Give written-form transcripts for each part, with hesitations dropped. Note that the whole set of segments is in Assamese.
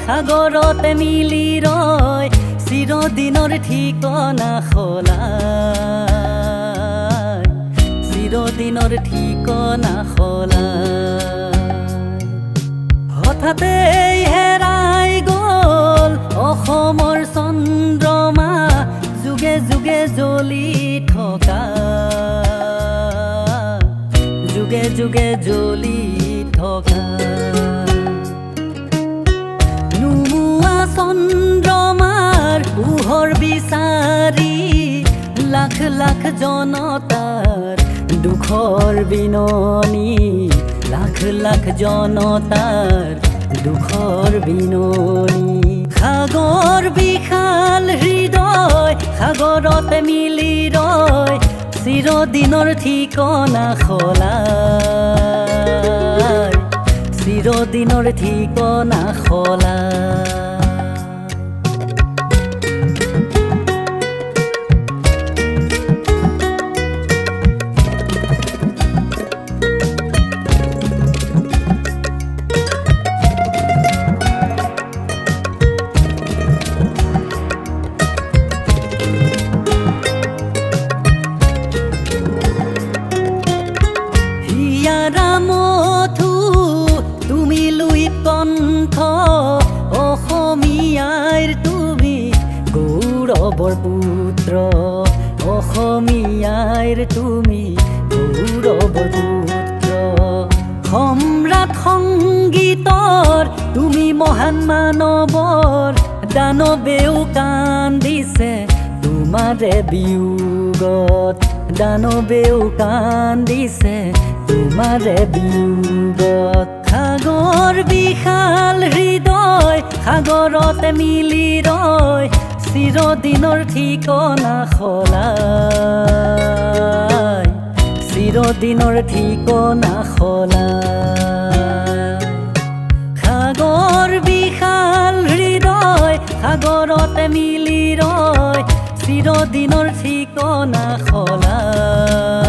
সাগৰতে মিলি ৰয় চিৰদিনৰ ঠিকনা সলাই চিৰদিনৰ ঠিকনা সলাই হঠাতে হেৰাই গ'ল অসমৰ চন্দ্ৰমা যুগে যুগে জ্বলি থকা যুগে যুগে জ্বলি থকা নুমুৱা চন্দ্ৰমাৰ পোহৰ বিচাৰি লাখ লাখ জনতাৰ দুখৰ বিননি লাখ লাখ জনতাৰ দুখৰ বিননি সাগৰ বিশাল হৃদয় সাগৰতে মিলি ৰয় চিৰদিনৰ ঠিকনা সলাই চিৰদিনৰ ঠিকনা সলাই মধু তুমি লুইত কণ্ঠ অসমীয়াৰ তুমি গৌৰৱৰ পুত্ৰ অসমীয়াৰ তুমি গৌৰৱৰ পুত্ৰ সম্ৰাট সংগীতৰ তুমি মহান মানৱৰ দানৱেও কান্দিছে তোমাৰে বিয়োগত দানৱেও কান্দিছে তোমাৰে বিয়োগত সাগৰ বিশাল হৃদয় সাগৰতে মিলি ৰয় চিৰদিনৰ ঠিকনা সলাই চিৰদিনৰ ঠিকনা সলাই সাগৰ বিশাল হৃদয় সাগৰতে মিলি ৰয় চিৰদিনৰ ঠিকনা সলাই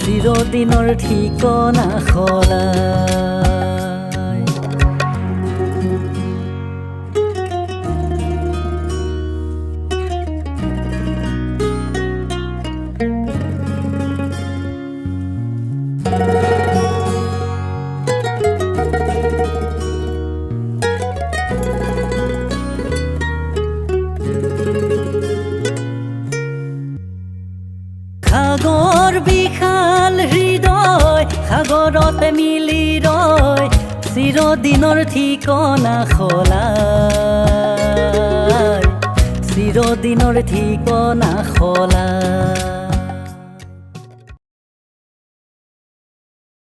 চিৰদিনৰ ঠিকনা সলাই সাগৰ বিশাল হৃদয় সাগৰতে মিলি ৰয় চিৰদিনৰ ঠিকনা সলাই চিৰদিনৰ ঠিকনা সলাই